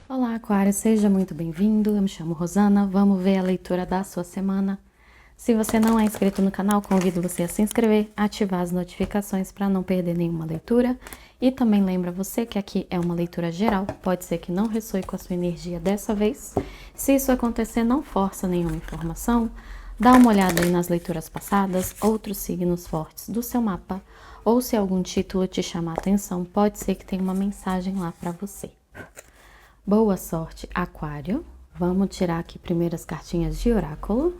Olá, Aquário, seja muito bem-vindo. Eu me chamo Rosana. Vamos ver a leitura da sua semana. Se você não é inscrito no canal, convido você a se inscrever, ativar as notificações para não perder nenhuma leitura. E também lembra você que aqui é uma leitura geral, pode ser que não ressoe com a sua energia dessa vez. Se isso acontecer, não força nenhuma informação. Dá uma olhada aí nas leituras passadas, outros signos fortes do seu mapa, ou se algum título te chamar a atenção, pode ser que tenha uma mensagem lá para você. Boa sorte, Aquário. Vamos tirar aqui primeiro as cartinhas de oráculo.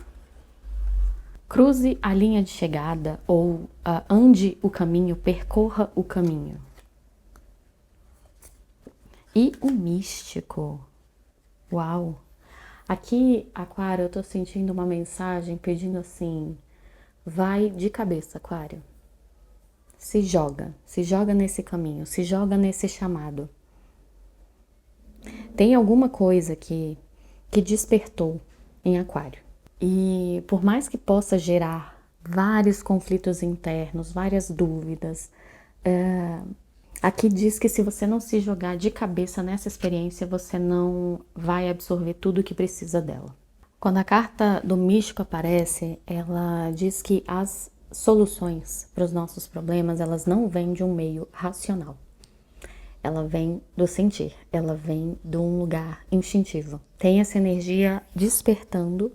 Cruze a linha de chegada ou ande o caminho, percorra o caminho. E o místico. Uau! Aqui, Aquário, eu tô sentindo uma mensagem pedindo assim: vai de cabeça, Aquário. Se joga nesse caminho, se joga nesse chamado. Tem alguma coisa que despertou em Aquário. E por mais que possa gerar vários conflitos internos, várias dúvidas, aqui diz que se você não se jogar de cabeça nessa experiência, você não vai absorver tudo o que precisa dela. Quando a carta do místico aparece, ela diz que as soluções para os nossos problemas, elas não vêm de um meio racional. Ela vem do sentir, ela vem de um lugar instintivo. Tem essa energia despertando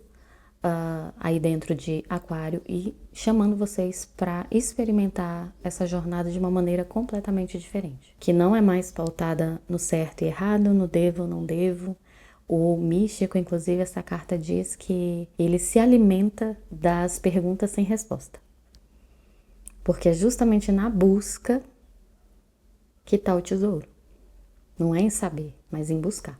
aí dentro de Aquário e chamando vocês para experimentar essa jornada de uma maneira completamente diferente, que não é mais pautada no certo e errado, no devo ou não devo. O místico, inclusive, essa carta diz que ele se alimenta das perguntas sem resposta, porque é justamente na busca que está o tesouro. Não é em saber, mas em buscar.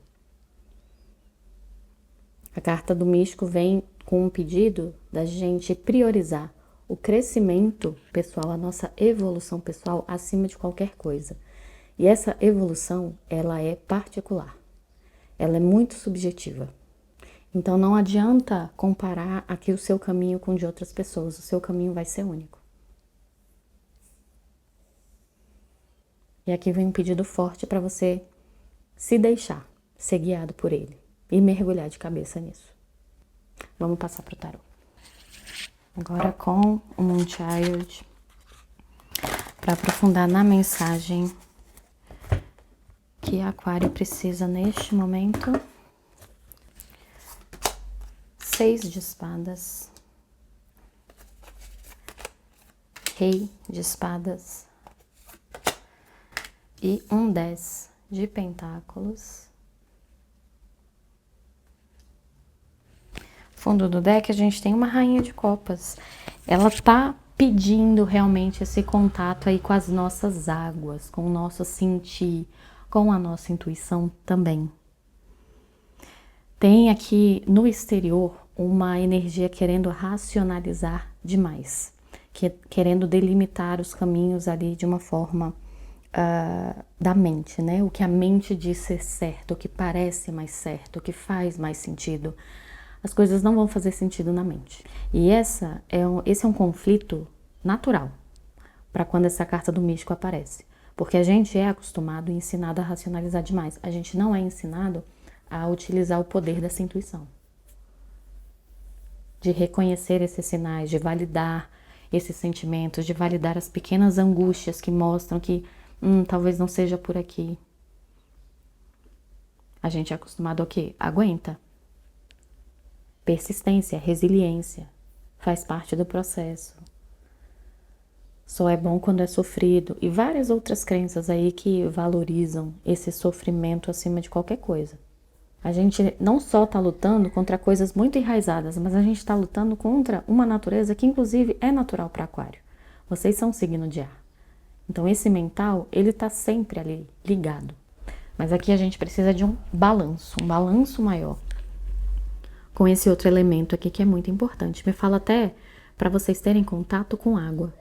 A carta do místico vem com um pedido da gente priorizar o crescimento pessoal, a nossa evolução pessoal acima de qualquer coisa. E essa evolução, ela é particular. Ela é muito subjetiva. Então não adianta comparar aqui o seu caminho com o de outras pessoas. O seu caminho vai ser único. E aqui vem um pedido forte para você se deixar ser guiado por ele e mergulhar de cabeça nisso. Vamos passar para o tarô. Agora com o Moonchild, para aprofundar na mensagem que Aquário precisa neste momento. 6 de espadas, Rei de espadas e 10 de pentáculos. Fundo do deck a gente tem uma rainha de copas. Ela tá pedindo realmente esse contato aí com as nossas águas, com o nosso sentir, com a nossa intuição também. Tem aqui no exterior uma energia querendo racionalizar demais, querendo delimitar os caminhos ali de uma forma da mente, né? O que a mente diz ser certo, o que parece mais certo, o que faz mais sentido. As coisas não vão fazer sentido na mente. E esse é um conflito natural para quando essa carta do místico aparece. Porque a gente é acostumado e ensinado a racionalizar demais. A gente não é ensinado a utilizar o poder dessa intuição. De reconhecer esses sinais, de validar esses sentimentos, de validar as pequenas angústias que mostram que talvez não seja por aqui. A gente é acostumado ao quê? Aguenta. Persistência, resiliência, faz parte do processo. Só é bom quando é sofrido. E várias outras crenças aí que valorizam esse sofrimento acima de qualquer coisa. A gente não só está lutando contra coisas muito enraizadas, mas a gente está lutando contra uma natureza que inclusive é natural para Aquário. Vocês são um signo de ar. Então esse mental, ele está sempre ali ligado. Mas aqui a gente precisa de um balanço maior com esse outro elemento aqui que é muito importante. Me fala até para vocês terem contato com água.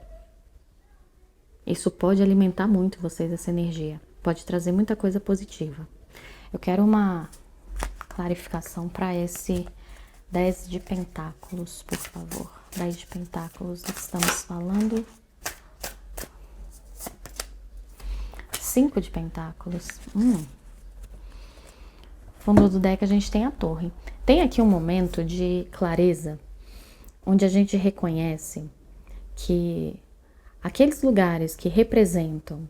Isso pode alimentar muito vocês, essa energia. Pode trazer muita coisa positiva. Eu quero uma clarificação para esse 10 de pentáculos, por favor. 10 de pentáculos, do que estamos falando. 5 de pentáculos. Fundo do deck a gente tem a torre. Tem aqui um momento de clareza, onde a gente reconhece que aqueles lugares que representam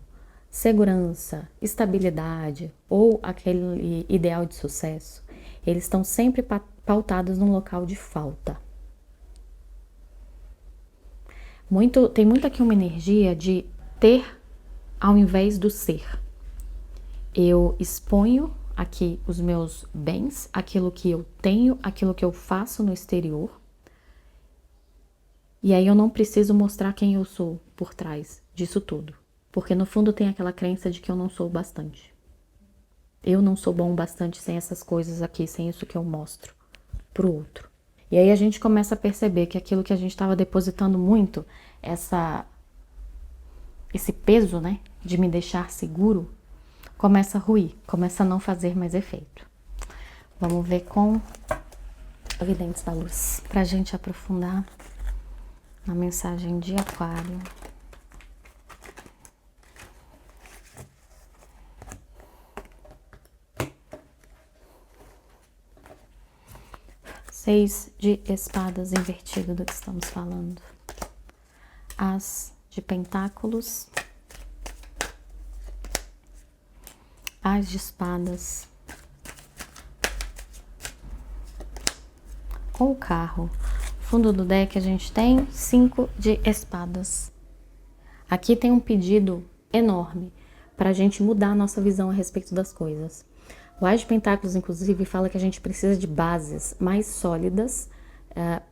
segurança, estabilidade ou aquele ideal de sucesso, eles estão sempre pautados num local de falta. Tem muito aqui uma energia de ter ao invés do ser. Eu exponho aqui os meus bens, aquilo que eu tenho, aquilo que eu faço no exterior. E aí eu não preciso mostrar quem eu sou por trás disso tudo. Porque no fundo tem aquela crença de que eu não sou bastante. Eu não sou bom bastante sem essas coisas aqui, sem isso que eu mostro pro outro. E aí a gente começa a perceber que aquilo que a gente estava depositando muito, esse peso, né, de me deixar seguro, começa a ruir, começa a não fazer mais efeito. Vamos ver com Videntes da Luz, pra gente aprofundar na mensagem de Aquário. Seis de espadas invertido do que estamos falando. As de pentáculos. As de espadas. Com o carro. Fundo do deck a gente tem 5 de espadas. Aqui tem um pedido enorme para a gente mudar a nossa visão a respeito das coisas. O As de Pentáculos, inclusive, fala que a gente precisa de bases mais sólidas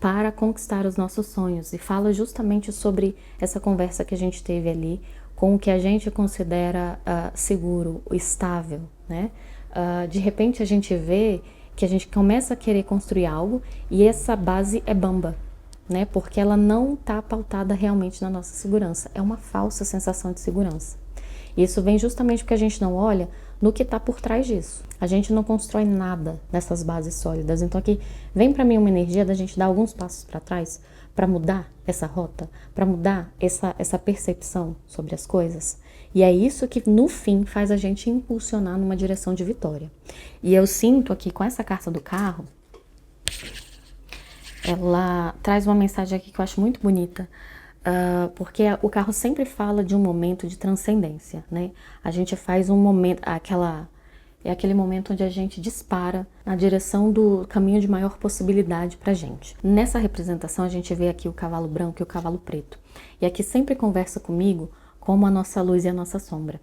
para conquistar os nossos sonhos. E fala justamente sobre essa conversa que a gente teve ali com o que a gente considera seguro, estável, né? De repente a gente vê que a gente começa a querer construir algo e essa base é bamba, né? Porque ela não está pautada realmente na nossa segurança. É uma falsa sensação de segurança. E isso vem justamente porque a gente não olha no que está por trás disso. A gente não constrói nada nessas bases sólidas. Então aqui vem para mim uma energia da gente dar alguns passos para trás para mudar essa rota, para mudar essa percepção sobre as coisas. E é isso que no fim faz a gente impulsionar numa direção de vitória. E eu sinto aqui com essa carta do carro, ela traz uma mensagem aqui que eu acho muito bonita. Porque o carro sempre fala de um momento de transcendência, né? A gente faz um momento, é aquele momento onde a gente dispara na direção do caminho de maior possibilidade pra gente. Nessa representação a gente vê aqui o cavalo branco e o cavalo preto. E aqui sempre conversa comigo como a nossa luz e a nossa sombra.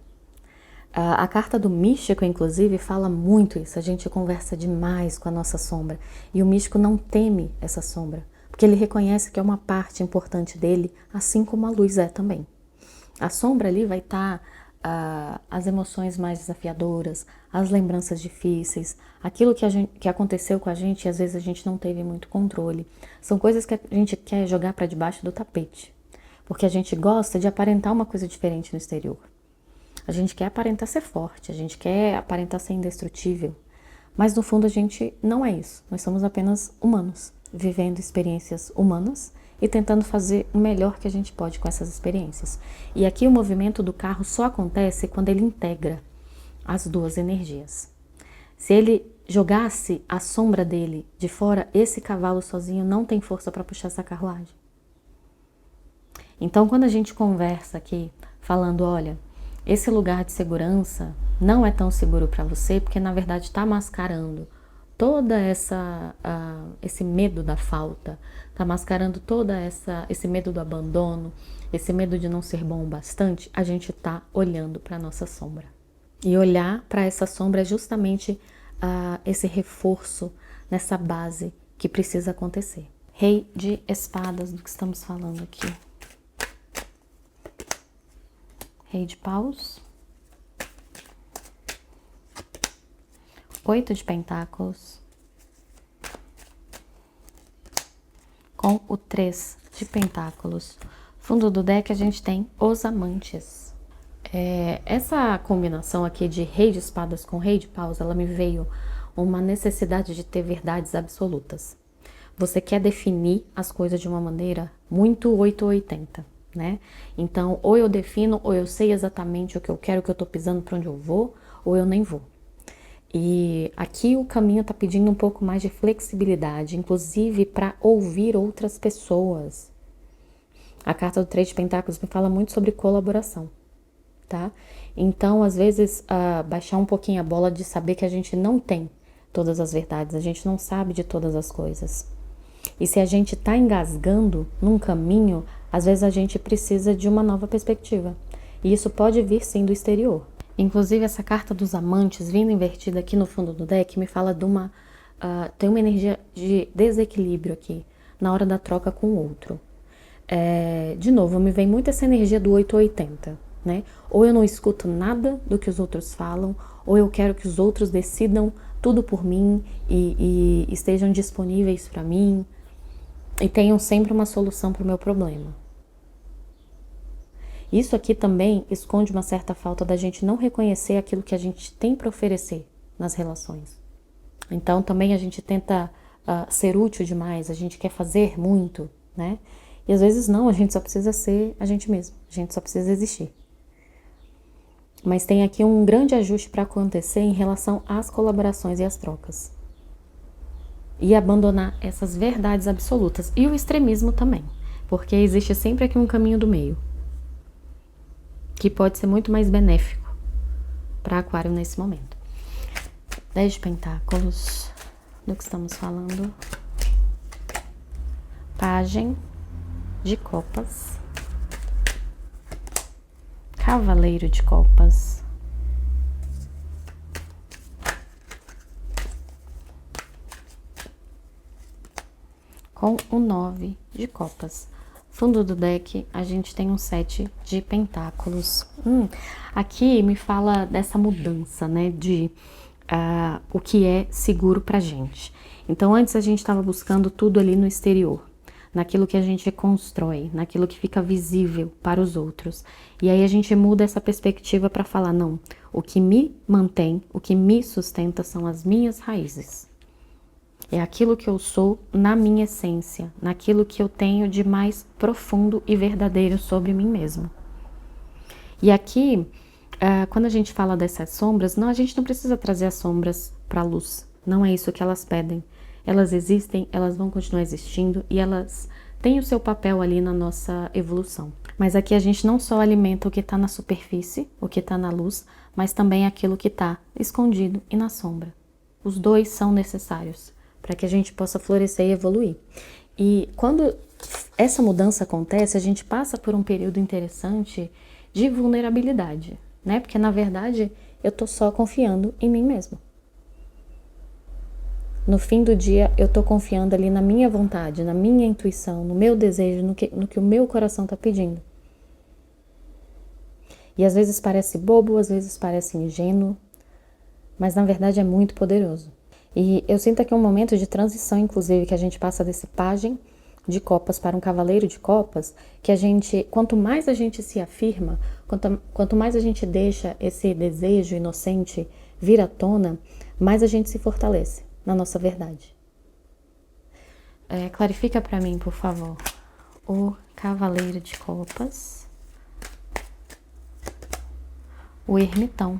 A carta do místico, inclusive, fala muito isso. A gente conversa demais com a nossa sombra. E o místico não teme essa sombra. Porque ele reconhece que é uma parte importante dele, assim como a luz é também. A sombra ali vai estar as emoções mais desafiadoras, as lembranças difíceis, aquilo que aconteceu com a gente e às vezes a gente não teve muito controle. São coisas que a gente quer jogar para debaixo do tapete, porque a gente gosta de aparentar uma coisa diferente no exterior. A gente quer aparentar ser forte, a gente quer aparentar ser indestrutível, mas no fundo a gente não é isso. Nós somos apenas humanos, vivendo experiências humanas e tentando fazer o melhor que a gente pode com essas experiências. E aqui o movimento do carro só acontece quando ele integra as duas energias. Se ele jogasse a sombra dele de fora, esse cavalo sozinho não tem força para puxar essa carruagem. Então, quando a gente conversa aqui, falando, olha, esse lugar de segurança não é tão seguro para você, porque na verdade está mascarando toda esse medo da falta, tá mascarando esse medo do abandono, esse medo de não ser bom o bastante, a gente tá olhando para nossa sombra. E olhar para essa sombra é justamente esse reforço nessa base que precisa acontecer. Rei de espadas, do que estamos falando aqui. Rei de paus. 8 de pentáculos, com o 3 de pentáculos. Fundo do deck a gente tem os amantes. Essa combinação aqui de rei de espadas com rei de paus, ela me veio uma necessidade de ter verdades absolutas. Você quer definir as coisas de uma maneira muito 880, né? Então, ou eu defino, ou eu sei exatamente o que eu quero, o que eu tô pisando, para onde eu vou, ou eu nem vou. E porque aqui o caminho está pedindo um pouco mais de flexibilidade, inclusive para ouvir outras pessoas. A carta do Três de Pentáculos me fala muito sobre colaboração, tá? Então, às vezes, baixar um pouquinho a bola de saber que a gente não tem todas as verdades, a gente não sabe de todas as coisas. E se a gente tá engasgando num caminho, às vezes a gente precisa de uma nova perspectiva. E isso pode vir sim do exterior. Inclusive, essa carta dos amantes vindo invertida aqui no fundo do deck me fala de tem uma energia de desequilíbrio aqui, na hora da troca com o outro. De novo, me vem muito essa energia do 880, né? Ou eu não escuto nada do que os outros falam, ou eu quero que os outros decidam tudo por mim e estejam disponíveis para mim e tenham sempre uma solução para o meu problema. Isso aqui também esconde uma certa falta da gente não reconhecer aquilo que a gente tem para oferecer nas relações. Então também a gente tenta ser útil demais, a gente quer fazer muito, né? E às vezes não, a gente só precisa ser a gente mesmo, a gente só precisa existir. Mas tem aqui um grande ajuste para acontecer em relação às colaborações e às trocas. E abandonar essas verdades absolutas. E o extremismo também. Porque existe sempre aqui um caminho do meio. Que pode ser muito mais benéfico para Aquário nesse momento. 10 de Pentáculos. Do que estamos falando? Pagem de Copas. Cavaleiro de Copas. Com o 9 de Copas. Fundo do deck, a gente tem um 7 de Pentáculos. Aqui me fala dessa mudança, né? De o que é seguro pra gente. Então, antes a gente estava buscando tudo ali no exterior, naquilo que a gente constrói, naquilo que fica visível para os outros. E aí a gente muda essa perspectiva para falar, não, o que me mantém, o que me sustenta são as minhas raízes. É aquilo que eu sou na minha essência, naquilo que eu tenho de mais profundo e verdadeiro sobre mim mesmo. E aqui, quando a gente fala dessas sombras, não, a gente não precisa trazer as sombras para a luz. Não é isso que elas pedem. Elas existem, elas vão continuar existindo e elas têm o seu papel ali na nossa evolução. Mas aqui a gente não só alimenta o que está na superfície, o que está na luz, mas também aquilo que está escondido e na sombra. Os dois são necessários para que a gente possa florescer e evoluir. E quando essa mudança acontece, a gente passa por um período interessante de vulnerabilidade, né? Porque na verdade eu tô só confiando em mim mesma. No fim do dia, eu tô confiando ali na minha vontade, na minha intuição, no meu desejo, no que o meu coração tá pedindo. E às vezes parece bobo, às vezes parece ingênuo, mas na verdade é muito poderoso. E eu sinto aqui um momento de transição, inclusive, que a gente passa desse pajem de copas para um cavaleiro de copas, que a gente, quanto mais a gente se afirma, quanto mais a gente deixa esse desejo inocente vir à tona, mais a gente se fortalece na nossa verdade. Clarifica para mim, por favor, o cavaleiro de copas, o ermitão.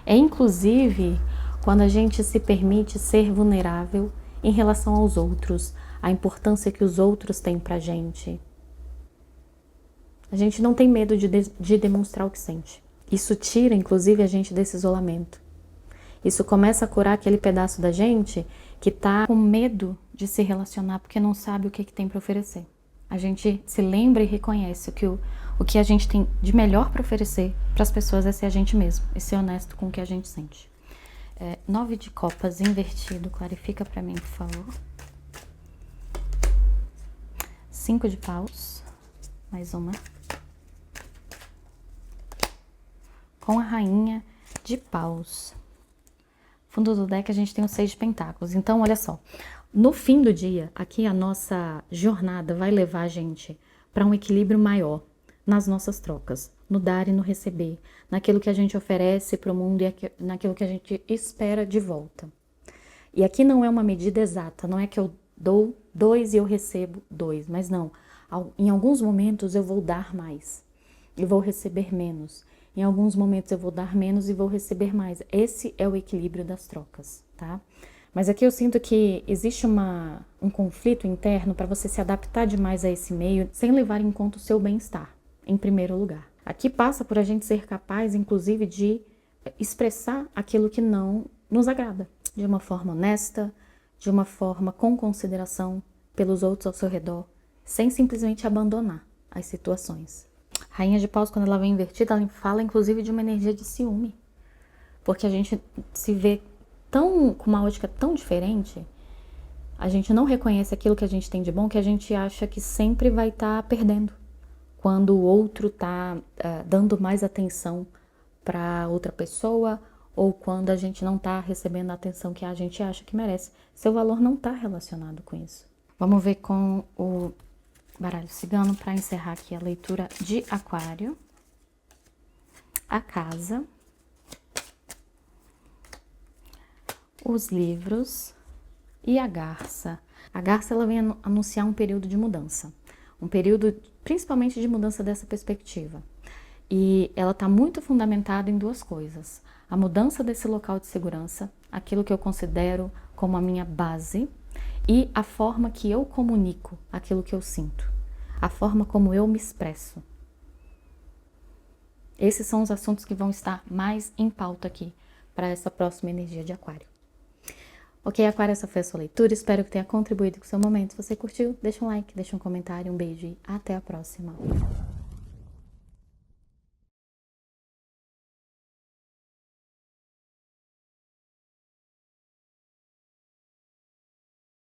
Inclusive, quando a gente se permite ser vulnerável em relação aos outros, a importância que os outros têm pra gente. A gente não tem medo de demonstrar o que sente. Isso tira, inclusive, a gente desse isolamento. Isso começa a curar aquele pedaço da gente que tá com medo de se relacionar porque não sabe o que tem para oferecer. A gente se lembra e reconhece que o que a gente tem de melhor para oferecer para as pessoas é ser a gente mesmo, e ser honesto com o que a gente sente. 9 de copas invertido, clarifica para mim, por favor. 5 de paus, mais uma. Com a rainha de paus. Fundo do deck a gente tem o 6 de pentáculos. Então, olha só, no fim do dia, aqui a nossa jornada vai levar a gente para um equilíbrio maior nas nossas trocas, no dar e no receber, naquilo que a gente oferece para o mundo e naquilo que a gente espera de volta. E aqui não é uma medida exata, não é que eu dou 2 e eu recebo 2, mas não. Em alguns momentos eu vou dar mais e vou receber menos. em alguns momentos eu vou dar menos e vou receber mais. Esse é o equilíbrio das trocas, tá? Mas aqui eu sinto que existe um conflito interno para você se adaptar demais a esse meio, sem levar em conta o seu bem-estar, em primeiro lugar. Aqui passa por a gente ser capaz, inclusive, de expressar aquilo que não nos agrada, de uma forma honesta, de uma forma com consideração pelos outros ao seu redor, sem simplesmente abandonar as situações. Rainha de Paus, quando ela vem invertida, ela fala inclusive de uma energia de ciúme, porque a gente se vê com uma ótica tão diferente, a gente não reconhece aquilo que a gente tem de bom, que a gente acha que sempre vai estar perdendo, quando o outro está dando mais atenção para outra pessoa, ou quando a gente não está recebendo a atenção que a gente acha que merece. Seu valor não está relacionado com isso. Vamos ver com o baralho cigano para encerrar aqui a leitura de Aquário. A casa. Os livros e a garça. A garça, ela vem anunciar um período de mudança. Um período principalmente de mudança dessa perspectiva. E ela está muito fundamentada em duas coisas. A mudança desse local de segurança, aquilo que eu considero como a minha base, e a forma que eu comunico aquilo que eu sinto. A forma como eu me expresso. Esses são os assuntos que vão estar mais em pauta aqui para essa próxima energia de Aquário. Ok, Aquário, essa foi a sua leitura. Espero que tenha contribuído com o seu momento. Se você curtiu, deixa um like, deixa um comentário, um beijo e até a próxima.